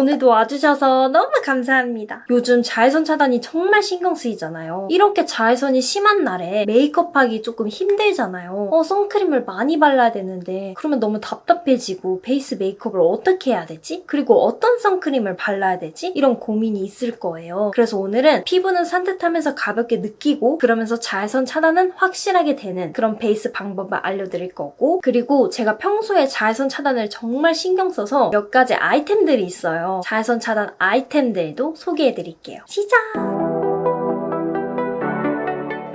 오늘도 와주셔서 너무 감사합니다. 요즘 자외선 차단이 정말 신경 쓰이잖아요. 이렇게 자외선이 심한 날에 메이크업하기 조금 힘들잖아요. 선크림을 많이 발라야 되는데 그러면 너무 답답해지고 베이스 메이크업을 어떻게 해야 되지? 그리고 어떤 선크림을 발라야 되지? 이런 고민이 있을 거예요. 그래서 오늘은 피부는 산뜻하면서 가볍게 느끼고 그러면서 자외선 차단은 확실하게 되는 그런 베이스 방법을 알려드릴 거고, 그리고 제가 평소에 자외선 차단을 정말 신경 써서 몇 가지 아이템들이 있어요. 자외선 차단 아이템들도 소개해드릴게요. 시작!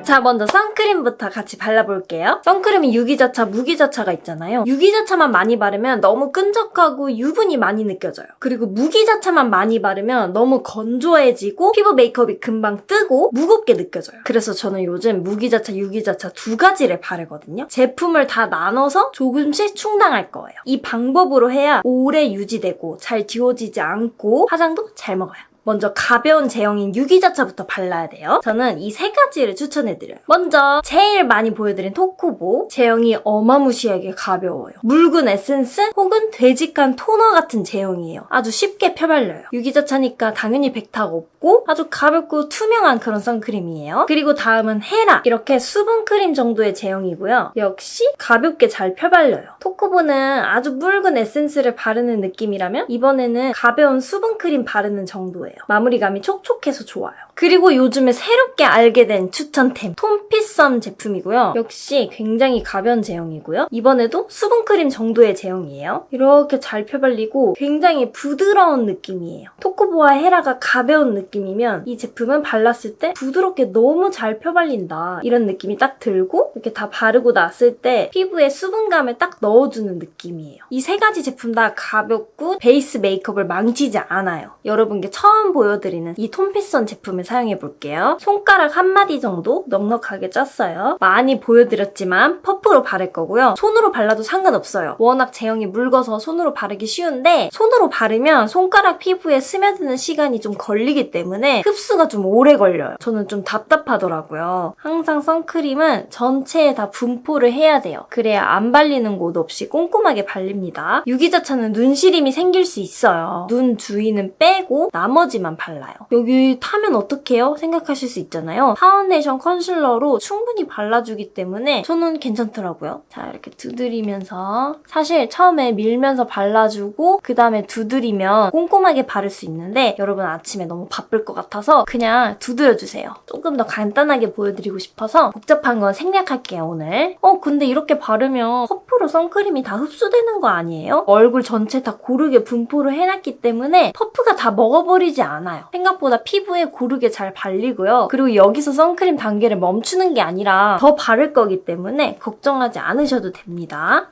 자, 먼저 선크림부터 같이 발라볼게요. 선크림은 유기자차, 무기자차가 있잖아요. 유기자차만 많이 바르면 너무 끈적하고 유분이 많이 느껴져요. 그리고 무기자차만 많이 바르면 너무 건조해지고 피부 메이크업이 금방 뜨고 무겁게 느껴져요. 그래서 저는 요즘 무기자차, 유기자차 두 가지를 바르거든요. 제품을 다 나눠서 조금씩 충당할 거예요. 이 방법으로 해야 오래 유지되고 잘 지워지지 않고 화장도 잘 먹어요. 먼저 가벼운 제형인 유기자차부터 발라야 돼요. 저는 이 세 가지를 추천해드려요. 먼저 제일 많이 보여드린 토쿠보. 제형이 어마무시하게 가벼워요. 묽은 에센스 혹은 되직한 토너 같은 제형이에요. 아주 쉽게 펴발려요. 유기자차니까 당연히 백탁 없고 아주 가볍고 투명한 그런 선크림이에요. 그리고 다음은 헤라. 이렇게 수분크림 정도의 제형이고요. 역시 가볍게 잘 펴발려요. 토쿠보는 아주 묽은 에센스를 바르는 느낌이라면 이번에는 가벼운 수분크림 바르는 정도예요. 마무리감이 촉촉해서 좋아요. 그리고 요즘에 새롭게 알게 된 추천템 톰피썸 제품이고요. 역시 굉장히 가벼운 제형이고요. 이번에도 수분크림 정도의 제형이에요. 이렇게 잘 펴발리고 굉장히 부드러운 느낌이에요. 토쿠보와 헤라가 가벼운 느낌이면 이 제품은 발랐을 때 부드럽게 너무 잘 펴발린다, 이런 느낌이 딱 들고 이렇게 다 바르고 났을 때 피부에 수분감을 딱 넣어주는 느낌이에요. 이 세 가지 제품 다 가볍고 베이스 메이크업을 망치지 않아요. 여러분께 처음 보여드리는 이 톰피썸 제품을 사용해볼게요. 손가락 한 마디 정도 넉넉하게 쪘어요. 많이 보여드렸지만 퍼프로 바를 거고요. 손으로 발라도 상관없어요. 워낙 제형이 묽어서 손으로 바르기 쉬운데 손으로 바르면 손가락 피부에 스며드는 시간이 좀 걸리기 때문에 흡수가 좀 오래 걸려요. 저는 좀 답답하더라고요. 항상 선크림은 전체에 다 분포를 해야 돼요. 그래야 안 발리는 곳 없이 꼼꼼하게 발립니다. 유기자차는 눈시림이 생길 수 있어요. 눈 주위는 빼고 나머지만 발라요. 여기 타면 어떡해요? 생각하실 수 있잖아요. 파운데이션 컨실러로 충분히 발라주기 때문에 저는 괜찮더라고요. 자, 이렇게 두드리면서, 사실 처음에 밀면서 발라주고 그 다음에 두드리면 꼼꼼하게 바를 수 있는데 여러분 아침에 너무 바쁠 것 같아서 그냥 두드려주세요. 조금 더 간단하게 보여드리고 싶어서 복잡한 건 생략할게요, 오늘. 근데 이렇게 바르면 퍼프로 선크림이 다 흡수되는 거 아니에요? 얼굴 전체 다 고르게 분포를 해놨기 때문에 퍼프가 다 먹어버리지 않아요. 생각보다 피부에 고르게 잘 발리고요. 그리고 여기서 선크림 단계를 멈추는 게 아니라 더 바를 거기 때문에 걱정하지 않으셔도 됩니다.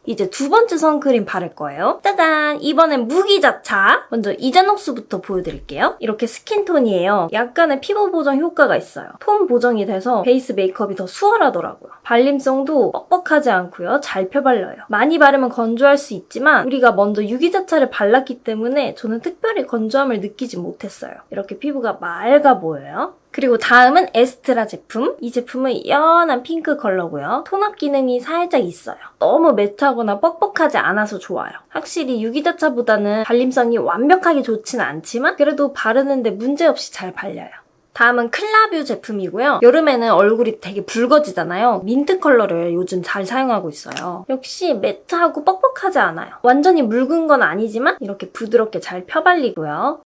이제 두 번째 선크림 바를 거예요. 짜잔! 이번엔 무기자차. 먼저 이자녹스부터 보여드릴게요. 이렇게 스킨톤이에요. 약간의 피부 보정 효과가 있어요. 톤 보정이 돼서 베이스 메이크업이 더 수월하더라고요. 발림성도 뻑뻑하지 않고요. 잘 펴발려요. 많이 바르면 건조할 수 있지만 우리가 먼저 유기자차를 발랐기 때문에 저는 특별히 건조함을 느끼지 못했어요. 이렇게 피부가 맑아 보여요. 그리고 다음은 에스트라 제품. 이 제품은 연한 핑크 컬러고요. 톤업 기능이 살짝 있어요. 너무 매트하거나 뻑뻑하지 않아서 좋아요. 확실히 유기자차보다는 발림성이 완벽하게 좋진 않지만 그래도 바르는데 문제없이 잘 발려요. 다음은 클라뷰 제품이고요. 여름에는 얼굴이 되게 붉어지잖아요. 민트 컬러를 요즘 잘 사용하고 있어요. 역시 매트하고 뻑뻑하지 않아요. 완전히 묽은 건 아니지만 이렇게 부드럽게 잘 펴발리고요.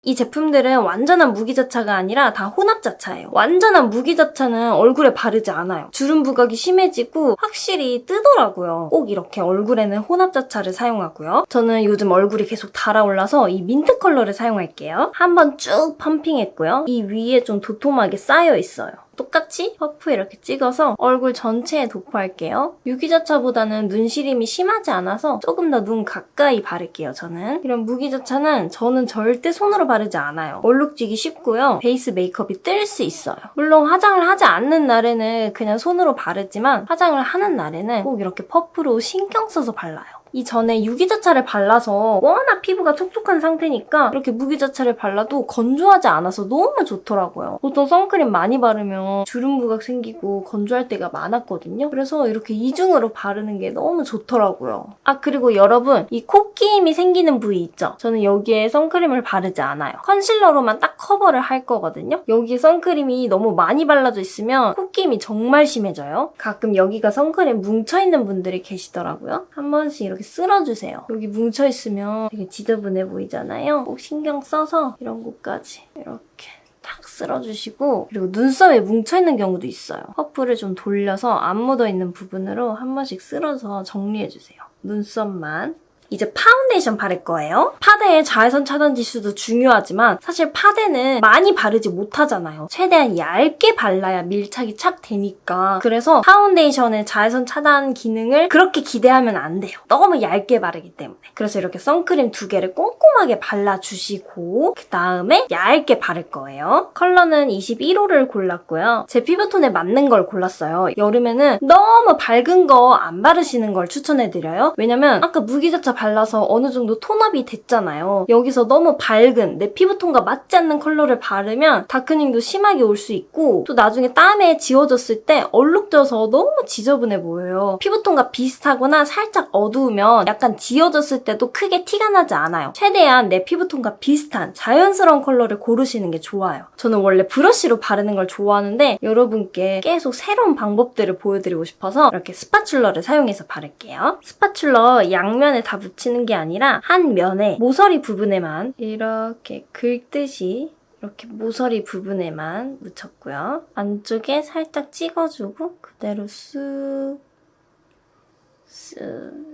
이 제품들은 완전한 무기자차가 아니라 다 혼합자차예요. 완전한 무기자차는 얼굴에 바르지 않아요. 주름 부각이 심해지고 확실히 뜨더라고요. 꼭 이렇게 얼굴에는 혼합자차를 사용하고요. 저는 요즘 얼굴이 계속 달아올라서 이 민트 컬러를 사용할게요. 한번 쭉 펌핑했고요. 이 위에 좀 도톰하게 쌓여 있어요. 똑같이 퍼프 이렇게 찍어서 얼굴 전체에 도포할게요. 유기자차보다는 눈시림이 심하지 않아서 조금 더 눈 가까이 바를게요, 저는. 이런 무기자차는 저는 절대 손으로 바르지 않아요. 얼룩지기 쉽고요. 베이스 메이크업이 뜰 수 있어요. 물론 화장을 하지 않는 날에는 그냥 손으로 바르지만 화장을 하는 날에는 꼭 이렇게 퍼프로 신경 써서 발라요. 이전에 유기자차를 발라서 워낙 피부가 촉촉한 상태니까 이렇게 무기자차를 발라도 건조하지 않아서 너무 좋더라고요. 보통 선크림 많이 바르면 주름 부각 생기고 건조할 때가 많았거든요. 그래서 이렇게 이중으로 바르는 게 너무 좋더라고요. 아, 그리고 여러분, 이 코끼임이 생기는 부위 있죠? 저는 여기에 선크림을 바르지 않아요. 컨실러로만 딱 커버를 할 거거든요. 여기에 선크림이 너무 많이 발라져 있으면 코끼임이 정말 심해져요. 가끔 여기가 선크림 뭉쳐있는 분들이 계시더라고요. 한 번씩 이렇게 쓸어주세요. 여기 뭉쳐있으면 되게 지저분해 보이잖아요. 꼭 신경 써서 이런 곳까지 이렇게 탁 쓸어주시고, 그리고 눈썹에 뭉쳐있는 경우도 있어요. 퍼프를 좀 돌려서 안 묻어있는 부분으로 한 번씩 쓸어서 정리해주세요. 눈썹만. 이제 파운데이션 바를 거예요. 파데의 자외선 차단 지수도 중요하지만 사실 파데는 많이 바르지 못하잖아요. 최대한 얇게 발라야 밀착이 착 되니까. 그래서 파운데이션의 자외선 차단 기능을 그렇게 기대하면 안 돼요. 너무 얇게 바르기 때문에. 그래서 이렇게 선크림 2개를 꼼꼼하게 발라주시고 그 다음에 얇게 바를 거예요. 컬러는 21호를 골랐고요. 제 피부톤에 맞는 걸 골랐어요. 여름에는 너무 밝은 거 안 바르시는 걸 추천해드려요. 왜냐면 아까 무기자차 발라서 어느 정도 톤업이 됐잖아요. 여기서 너무 밝은 내 피부톤과 맞지 않는 컬러를 바르면 다크닝도 심하게 올 수 있고 또 나중에 땀에 지워졌을 때 얼룩져서 너무 지저분해 보여요. 피부톤과 비슷하거나 살짝 어두우면 약간 지워졌을 때도 크게 티가 나지 않아요. 최대한 내 피부톤과 비슷한 자연스러운 컬러를 고르시는 게 좋아요. 저는 원래 브러쉬로 바르는 걸 좋아하는데 여러분께 계속 새로운 방법들을 보여드리고 싶어서 이렇게 스파츌러를 사용해서 바를게요. 스파츌러 양면에 다 묻히는 게 아니라 한 면에 모서리 부분에만 이렇게 긁듯이 이렇게 모서리 부분에만 묻혔고요. 안쪽에 살짝 찍어주고 그대로 쓱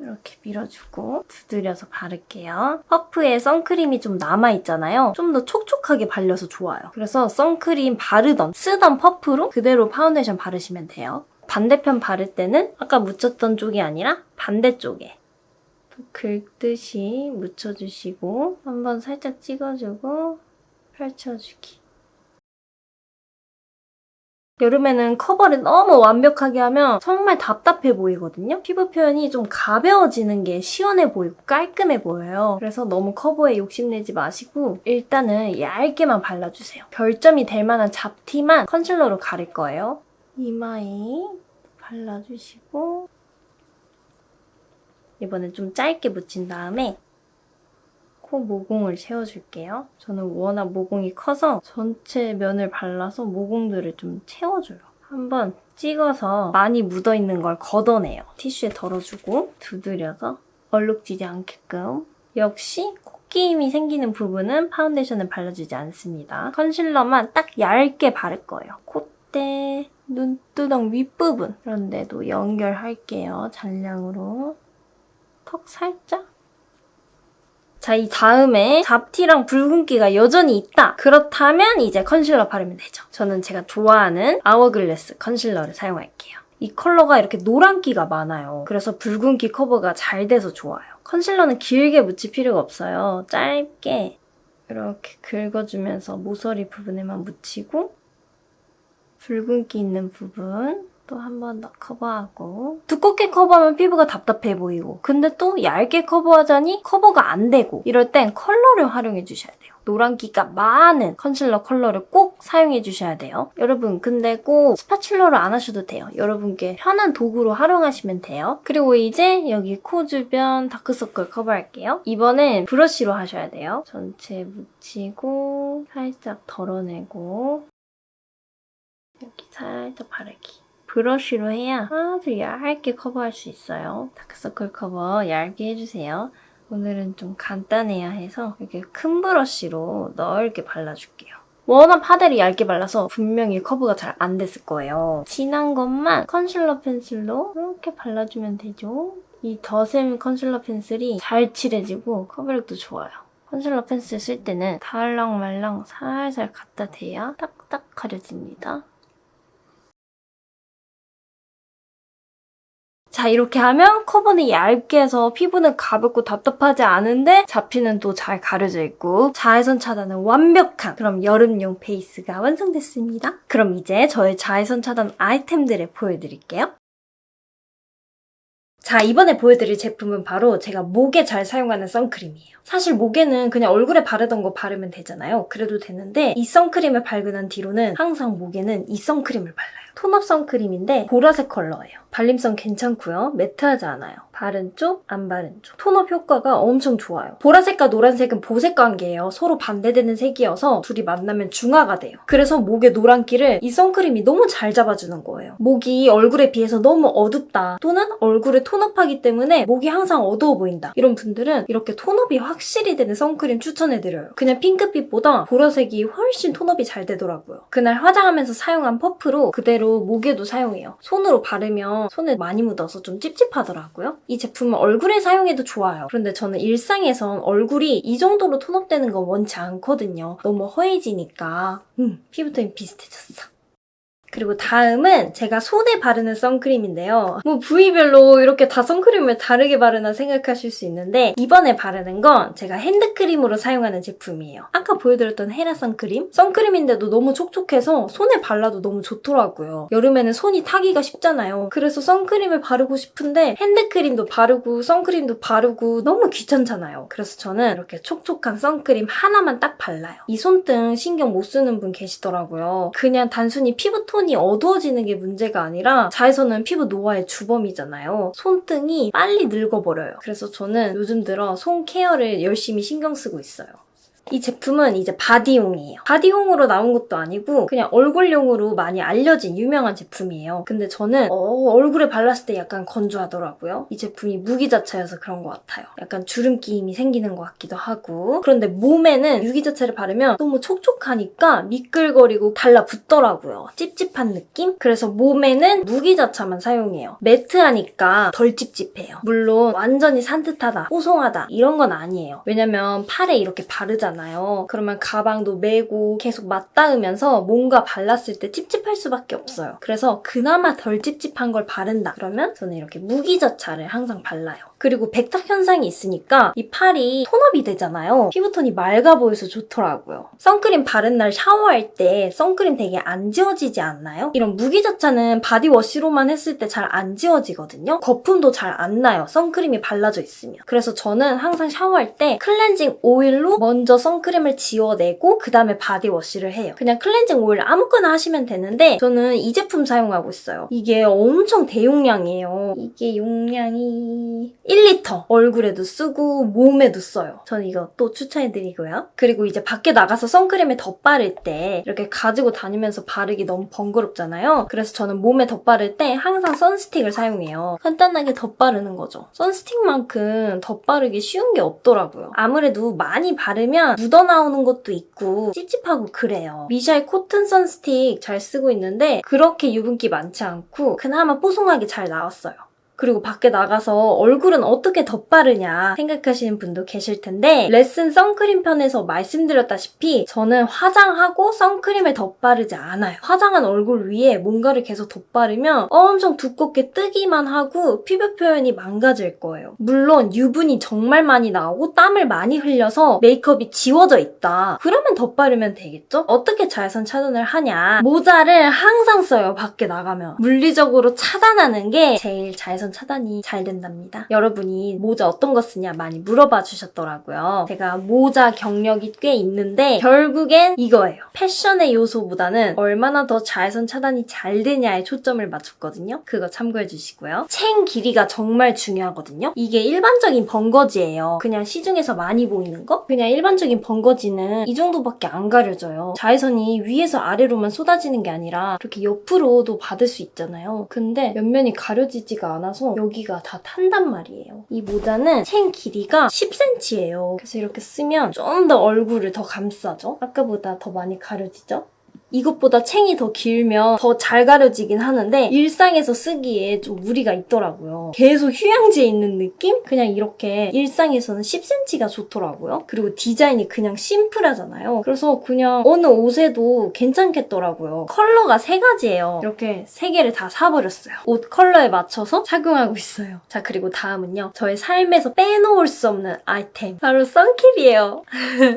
이렇게 밀어주고 두드려서 바를게요. 퍼프에 선크림이 좀 남아있잖아요. 좀 더 촉촉하게 발려서 좋아요. 그래서 선크림 바르던 쓰던 퍼프로 그대로 파운데이션 바르시면 돼요. 반대편 바를 때는 아까 묻혔던 쪽이 아니라 반대쪽에 긁듯이 묻혀주시고 한번 살짝 찍어주고 펼쳐주기. 여름에는 커버를 너무 완벽하게 하면 정말 답답해 보이거든요. 피부 표현이 좀 가벼워지는 게 시원해 보이고 깔끔해 보여요. 그래서 너무 커버에 욕심내지 마시고 일단은 얇게만 발라주세요. 별점이 될 만한 잡티만 컨실러로 가릴 거예요. 이마에 발라주시고 이번엔 좀 짧게 묻힌 다음에 코 모공을 채워줄게요. 저는 워낙 모공이 커서 전체 면을 발라서 모공들을 좀 채워줘요. 한번 찍어서 많이 묻어있는 걸 걷어내요. 티슈에 덜어주고 두드려서 얼룩지지 않게끔. 역시 코끼임이 생기는 부분은 파운데이션을 발라주지 않습니다. 컨실러만 딱 얇게 바를 거예요. 콧대, 눈두덩 윗부분 이런 데도 연결할게요. 잔량으로. 턱 살짝. 자, 이 다음에 잡티랑 붉은기가 여전히 있다. 그렇다면 이제 컨실러 바르면 되죠. 저는 제가 좋아하는 아워글래스 컨실러를 사용할게요. 이 컬러가 이렇게 노란기가 많아요. 그래서 붉은기 커버가 잘 돼서 좋아요. 컨실러는 길게 묻힐 필요가 없어요. 짧게 이렇게 긁어주면서 모서리 부분에만 묻히고 붉은기 있는 부분 또 한 번 더 커버하고 두껍게 커버하면 피부가 답답해 보이고 근데 또 얇게 커버하자니 커버가 안 되고 이럴 땐 컬러를 활용해 주셔야 돼요. 노란기가 많은 컨실러 컬러를 꼭 사용해 주셔야 돼요. 여러분 근데 꼭 스파츌러로 안 하셔도 돼요. 여러분께 편한 도구로 활용하시면 돼요. 그리고 이제 여기 코 주변 다크서클 커버할게요. 이번엔 브러쉬로 하셔야 돼요. 전체 묻히고 살짝 덜어내고 여기 살짝 바르기. 브러쉬로 해야 아주 얇게 커버할 수 있어요. 다크서클 커버 얇게 해주세요. 오늘은 좀 간단해야 해서 이렇게 큰 브러쉬로 넓게 발라줄게요. 워낙 파데를 얇게 발라서 분명히 커버가 잘 안 됐을 거예요. 진한 것만 컨실러 펜슬로 이렇게 발라주면 되죠. 이 더샘 컨실러 펜슬이 잘 칠해지고 커버력도 좋아요. 컨실러 펜슬 쓸 때는 달랑말랑 살살 갖다 대야 딱딱 가려집니다. 자, 이렇게 하면 커버는 얇게 해서 피부는 가볍고 답답하지 않은데 잡티는 또 잘 가려져 있고 자외선 차단은 완벽한 그럼 여름용 베이스가 완성됐습니다. 그럼 이제 저의 자외선 차단 아이템들을 보여드릴게요. 자, 이번에 보여드릴 제품은 바로 제가 목에 잘 사용하는 선크림이에요. 사실 목에는 그냥 얼굴에 바르던 거 바르면 되잖아요. 그래도 되는데 이 선크림을 발견한 뒤로는 항상 목에는 이 선크림을 발라요. 톤업 선크림인데 보라색 컬러예요. 발림성 괜찮고요. 매트하지 않아요. 바른 쪽, 안 바른 쪽. 톤업 효과가 엄청 좋아요. 보라색과 노란색은 보색 관계예요. 서로 반대되는 색이어서 둘이 만나면 중화가 돼요. 그래서 목의 노란기를 이 선크림이 너무 잘 잡아주는 거예요. 목이 얼굴에 비해서 너무 어둡다. 또는 얼굴을 톤업하기 때문에 목이 항상 어두워 보인다. 이런 분들은 이렇게 톤업이 확실히 되는 선크림 추천해드려요. 그냥 핑크빛보다 보라색이 훨씬 톤업이 잘 되더라고요. 그날 화장하면서 사용한 퍼프로 그대로 목에도 사용해요. 손으로 바르면 손에 많이 묻어서 좀 찝찝하더라고요. 이 제품은 얼굴에 사용해도 좋아요. 그런데 저는 일상에선 얼굴이 이 정도로 톤업되는 건 원치 않거든요. 너무 허해지니까. 피부톤이 비슷해졌어. 그리고 다음은 제가 손에 바르는 선크림인데요. 뭐 부위별로 이렇게 다 선크림을 다르게 바르나 생각하실 수 있는데 이번에 바르는 건 제가 핸드크림으로 사용하는 제품이에요. 아까 보여드렸던 헤라 선크림? 선크림인데도 너무 촉촉해서 손에 발라도 너무 좋더라고요. 여름에는 손이 타기가 쉽잖아요. 그래서 선크림을 바르고 싶은데 핸드크림도 바르고 선크림도 바르고 너무 귀찮잖아요. 그래서 저는 이렇게 촉촉한 선크림 하나만 딱 발라요. 이 손등 신경 못 쓰는 분 계시더라고요. 그냥 단순히 피부톤 이 어두워지는 게 문제가 아니라 자외선은 피부 노화의 주범이잖아요. 손등이 빨리 늙어버려요. 그래서 저는 요즘 들어 손 케어를 열심히 신경 쓰고 있어요. 이 제품은 이제 바디용이에요. 바디용으로 나온 것도 아니고 그냥 얼굴용으로 많이 알려진 유명한 제품이에요. 근데 저는 얼굴에 발랐을 때 약간 건조하더라고요. 이 제품이 무기자차여서 그런 것 같아요. 약간 주름 끼임이 생기는 것 같기도 하고. 그런데 몸에는 유기자차를 바르면 너무 촉촉하니까 미끌거리고 달라붙더라고요. 찝찝한 느낌? 그래서 몸에는 무기자차만 사용해요. 매트하니까 덜 찝찝해요. 물론 완전히 산뜻하다, 뽀송하다 이런 건 아니에요. 왜냐면 팔에 이렇게 바르잖아요. 그러면 가방도 메고 계속 맞닿으면서 뭔가 발랐을 때 찝찝할 수밖에 없어요. 그래서 그나마 덜 찝찝한 걸 바른다. 그러면 저는 이렇게 무기자차를 항상 발라요. 그리고 백탁 현상이 있으니까 이 팔이 톤업이 되잖아요. 피부톤이 맑아 보여서 좋더라고요. 선크림 바른 날 샤워할 때 선크림 되게 안 지워지지 않나요? 이런 무기자차는 바디워시로만 했을 때 잘 안 지워지거든요. 거품도 잘 안 나요. 선크림이 발라져 있으면. 그래서 저는 항상 샤워할 때 클렌징 오일로 먼저 선크림을 지워내고 그 다음에 바디워시를 해요. 그냥 클렌징 오일 아무거나 하시면 되는데 저는 이 제품 사용하고 있어요. 이게 엄청 대용량이에요. 이게 용량이 1리터. 얼굴에도 쓰고 몸에도 써요. 저는 이거 또 추천해드리고요. 그리고 이제 밖에 나가서 선크림을 덧바를 때 이렇게 가지고 다니면서 바르기 너무 번거롭잖아요. 그래서 저는 몸에 덧바를 때 항상 선스틱을 사용해요. 간단하게 덧바르는 거죠. 선스틱만큼 덧바르기 쉬운 게 없더라고요. 아무래도 많이 바르면 묻어나오는 것도 있고 찝찝하고 그래요. 미샤의 코튼 선스틱 잘 쓰고 있는데 그렇게 유분기 많지 않고 그나마 뽀송하게 잘 나왔어요. 그리고 밖에 나가서 얼굴은 어떻게 덧바르냐 생각하시는 분도 계실 텐데 레슨 선크림 편에서 말씀드렸다시피 저는 화장하고 선크림을 덧바르지 않아요. 화장한 얼굴 위에 뭔가를 계속 덧바르면 엄청 두껍게 뜨기만 하고 피부 표현이 망가질 거예요. 물론 유분이 정말 많이 나오고 땀을 많이 흘려서 메이크업이 지워져 있다. 그러면 덧바르면 되겠죠? 어떻게 자외선 차단을 하냐? 모자를 항상 써요. 밖에 나가면. 물리적으로 차단하는 게 제일 자외선 차단이 잘 된답니다. 여러분이 모자 어떤 거 쓰냐 많이 물어봐 주셨더라고요. 제가 모자 경력이 꽤 있는데 결국엔 이거예요. 패션의 요소보다는 얼마나 더 자외선 차단이 잘 되냐에 초점을 맞췄거든요. 그거 참고해 주시고요. 챙 길이가 정말 중요하거든요. 이게 일반적인 번거지예요. 그냥 시중에서 많이 보이는 거? 그냥 일반적인 번거지는 이 정도밖에 안 가려져요. 자외선이 위에서 아래로만 쏟아지는 게 아니라 이렇게 옆으로도 받을 수 있잖아요. 근데 옆면이 가려지지가 않아서 여기가 다 탄단 말이에요. 이 모자는 챙 길이가 10cm예요. 그래서 이렇게 쓰면 좀 더 얼굴을 더 감싸죠? 아까보다 더 많이 가려지죠? 이것보다 챙이 더 길면 더 잘 가려지긴 하는데 일상에서 쓰기에 좀 무리가 있더라고요. 계속 휴양지에 있는 느낌? 그냥 이렇게 일상에서는 10cm가 좋더라고요. 그리고 디자인이 그냥 심플하잖아요. 그래서 그냥 어느 옷에도 괜찮겠더라고요. 컬러가 3가지예요. 이렇게 3개를 다 사버렸어요. 옷 컬러에 맞춰서 착용하고 있어요. 자, 그리고 다음은요. 저의 삶에서 빼놓을 수 없는 아이템. 바로 선캡이에요.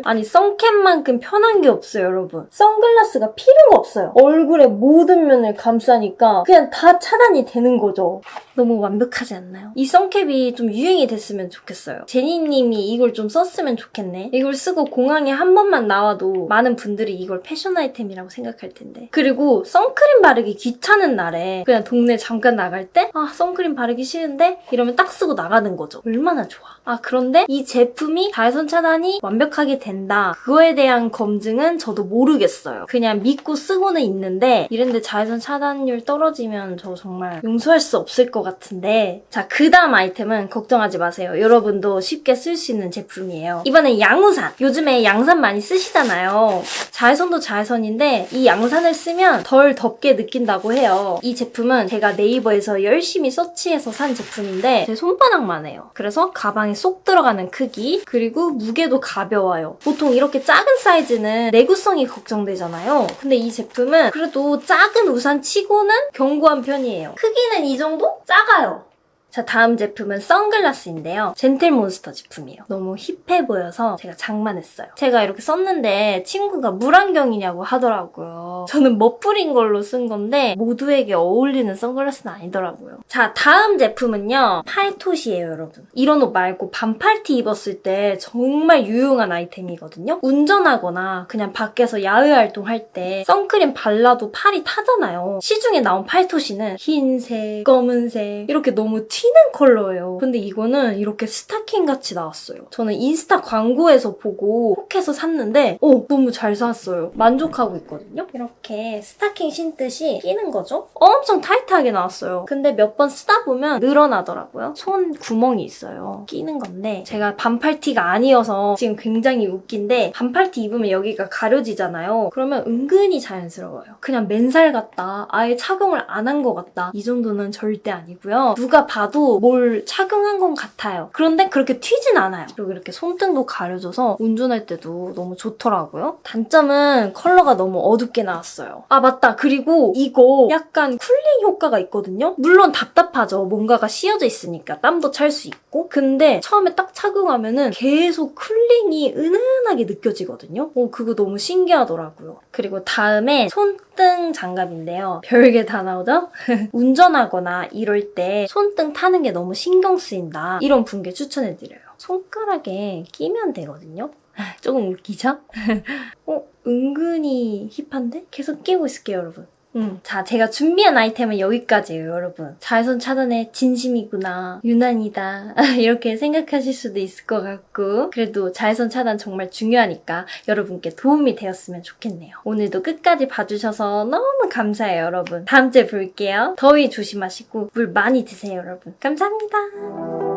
아니, 선캡만큼 편한 게 없어요, 여러분. 선글라스가 필요가 없어요. 얼굴의 모든 면을 감싸니까 그냥 다 차단이 되는 거죠. 너무 완벽하지 않나요? 이 선캡이 좀 유행이 됐으면 좋겠어요. 제니님이 이걸 좀 썼으면 좋겠네. 이걸 쓰고 공항에 한 번만 나와도 많은 분들이 이걸 패션 아이템이라고 생각할 텐데. 그리고 선크림 바르기 귀찮은 날에 그냥 동네 잠깐 나갈 때 선크림 바르기 싫은데? 이러면 딱 쓰고 나가는 거죠. 얼마나 좋아. 그런데 이 제품이 자외선 차단이 완벽하게 된다. 그거에 대한 검증은 저도 모르겠어요. 그냥 믿고 쓰고는 있는데 이런데 자외선 차단율 떨어지면 저 정말 용서할 수 없을 것 같은데. 자, 그 다음 아이템은 걱정하지 마세요. 여러분도 쉽게 쓸 수 있는 제품이에요. 이번엔 양우산. 요즘에 양산 많이 쓰시잖아요. 자외선도 자외선인데 이 양산을 쓰면 덜 덥게 느낀다고 해요. 이 제품은 제가 네이버에서 열심히 서치해서 산 제품인데 제 손바닥만 해요. 그래서 가방에 쏙 들어가는 크기, 그리고 무게도 가벼워요. 보통 이렇게 작은 사이즈는 내구성이 걱정되잖아요. 근데 이 제품은 그래도 작은 우산 치고는 견고한 편이에요. 크기는 이 정도? 작아요. 자, 다음 제품은 선글라스인데요. 젠틀몬스터 제품이에요. 너무 힙해 보여서 제가 장만했어요. 제가 이렇게 썼는데 친구가 물안경이냐고 하더라고요. 저는 멋부린 걸로 쓴 건데 모두에게 어울리는 선글라스는 아니더라고요. 자, 다음 제품은요. 팔토시예요, 여러분. 이런 옷 말고 반팔티 입었을 때 정말 유용한 아이템이거든요. 운전하거나 그냥 밖에서 야외 활동할 때 선크림 발라도 팔이 타잖아요. 시중에 나온 팔토시는 흰색, 검은색 이렇게 너무 튀는 컬러예요. 근데 이거는 이렇게 스타킹 같이 나왔어요. 저는 인스타 광고에서 보고 혹해서 샀는데 너무 잘 샀어요. 만족하고 있거든요. 이렇게 스타킹 신듯이 끼는 거죠. 엄청 타이트하게 나왔어요. 근데 몇 번 쓰다 보면 늘어나더라고요. 손 구멍이 있어요. 끼는 건데 제가 반팔티가 아니어서 지금 굉장히 웃긴데 반팔티 입으면 여기가 가려지잖아요. 그러면 은근히 자연스러워요. 그냥 맨살 같다. 아예 착용을 안 한 것 같다. 이 정도는 절대 아니고요. 누가 봐도 뭘 착용한 건 같아요. 그런데 그렇게 튀진 않아요. 그리고 이렇게 손등도 가려져서 운전할 때도 너무 좋더라고요. 단점은 컬러가 너무 어둡게 나왔어요. 맞다. 그리고 이거 약간 쿨링 효과가 있거든요. 물론 답답하죠. 뭔가가 씌어져 있으니까 땀도 찰 수 있고. 근데 처음에 딱 착용하면은 계속 쿨링이 은은하게 느껴지거든요. 그거 너무 신기하더라고요. 그리고 다음에 손등 장갑인데요. 별게 다 나오죠? 운전하거나 이럴 때 손등 타는 게 너무 신경 쓰인다. 이런 분께 추천해드려요. 손가락에 끼면 되거든요. 조금 웃기죠? 은근히 힙한데? 계속 끼고 있을게요, 여러분. 자, 제가 준비한 아이템은 여기까지예요, 여러분. 자외선 차단에 진심이구나, 유난이다 이렇게 생각하실 수도 있을 것 같고, 그래도 자외선 차단 정말 중요하니까 여러분께 도움이 되었으면 좋겠네요. 오늘도 끝까지 봐주셔서 너무 감사해요, 여러분. 다음 주에 볼게요. 더위 조심하시고 물 많이 드세요, 여러분. 감사합니다.